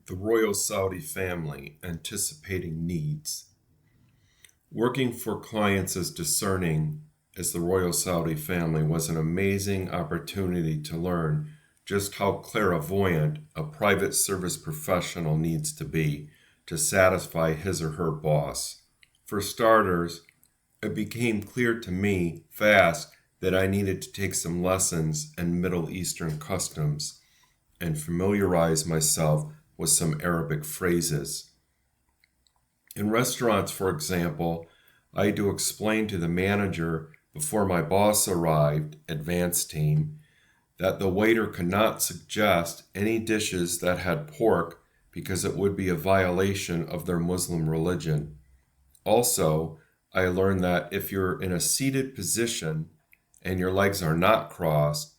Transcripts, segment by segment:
The Royal Saudi Family, Anticipating Needs. Working for clients as discerning as the Royal Saudi family was an amazing opportunity to learn just how clairvoyant a private service professional needs to be to satisfy his or her boss. For starters, it became clear to me fast that I needed to take some lessons in Middle Eastern customs and familiarize myself with some Arabic phrases. In restaurants, for example, I had to explain to the manager before my boss arrived, advance team, that the waiter could not suggest any dishes that had pork because it would be a violation of their Muslim religion. Also, I learned that if you're in a seated position and your legs are not crossed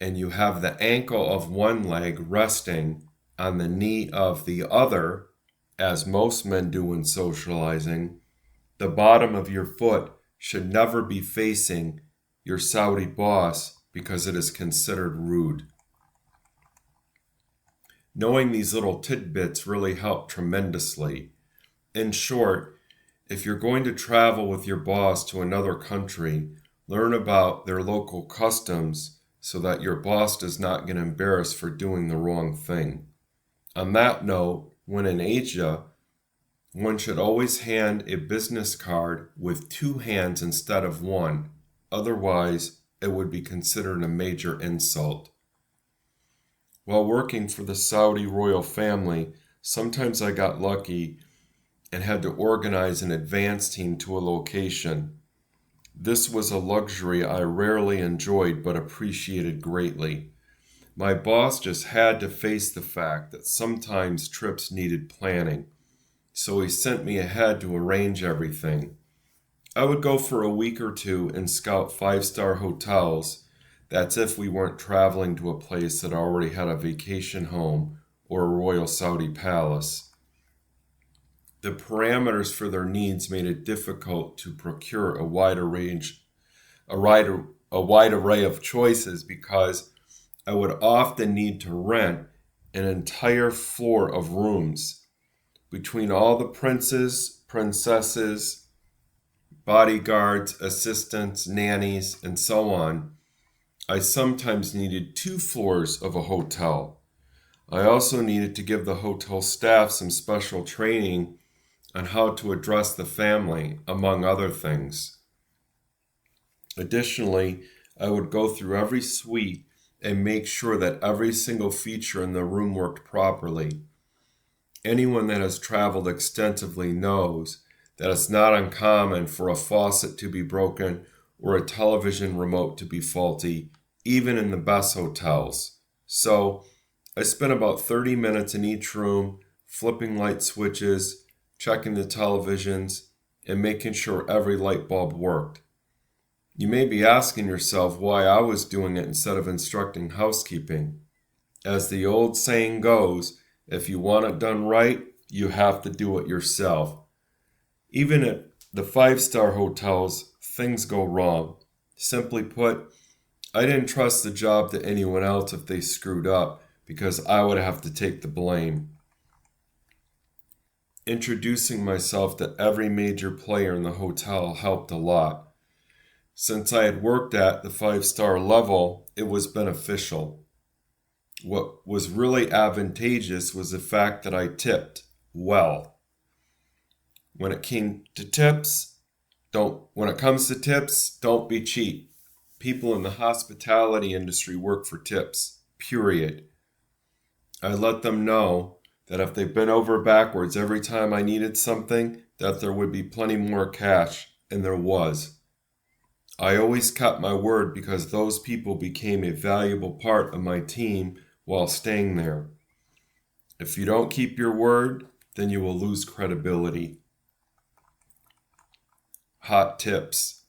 and you have the ankle of one leg resting on the knee of the other, as most men do when socializing, the bottom of your foot should never be facing your Saudi boss because it is considered rude. Knowing these little tidbits really helped tremendously. In short, if you're going to travel with your boss to another country, learn about their local customs so that your boss does not get embarrassed for doing the wrong thing. On that note, when in Asia, one should always hand a business card with two hands instead of one. Otherwise, it would be considered a major insult. While working for the Saudi royal family, sometimes I got lucky and had to organize an advance team to a location. This was a luxury I rarely enjoyed but appreciated greatly. My boss just had to face the fact that sometimes trips needed planning, so he sent me ahead to arrange everything. I would go for a week or two and scout five-star hotels. That's if we weren't traveling to a place that already had a vacation home or a royal Saudi palace. The parameters for their needs made it difficult to procure a wide array of choices because I would often need to rent an entire floor of rooms. Between all the princes, princesses, bodyguards, assistants, nannies, and so on, I sometimes needed 2 floors of a hotel. I also needed to give the hotel staff some special training on how to address the family, among other things. Additionally, I would go through every suite and make sure that every single feature in the room worked properly. Anyone that has traveled extensively knows that it's not uncommon for a faucet to be broken or a television remote to be faulty, even in the best hotels. So, I spent about 30 minutes in each room, flipping light switches, checking the televisions, and making sure every light bulb worked. You may be asking yourself why I was doing it instead of instructing housekeeping. As the old saying goes, if you want it done right, you have to do it yourself. Even at the five-star hotels, things go wrong. Simply put, I didn't trust the job to anyone else if they screwed up because I would have to take the blame. Introducing myself to every major player in the hotel helped a lot. Since I had worked at the five-star level, it was beneficial. What was really advantageous was the fact that I tipped well. When it comes to tips, don't be cheap. People in the hospitality industry work for tips, period. I let them know that if they bent over backwards every time I needed something, that there would be plenty more cash, and there was. I always kept my word because those people became a valuable part of my team while staying there. If you don't keep your word, then you will lose credibility. Hot tips.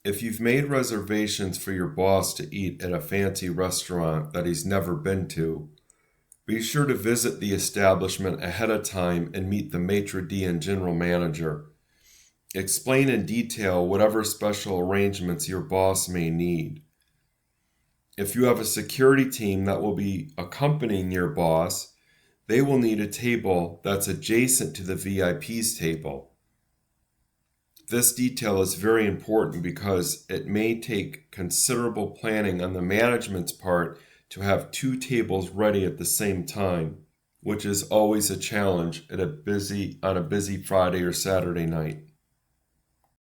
If you've made reservations for your boss to eat at a fancy restaurant that he's never been to, be sure to visit the establishment ahead of time and meet the maitre d' and general manager. Explain in detail whatever special arrangements your boss may need. If you have a security team that will be accompanying your boss, they will need a table that's adjacent to the VIP's table. This detail is very important because it may take considerable planning on the management's part to have two tables ready at the same time, which is always a challenge on a busy Friday or Saturday night.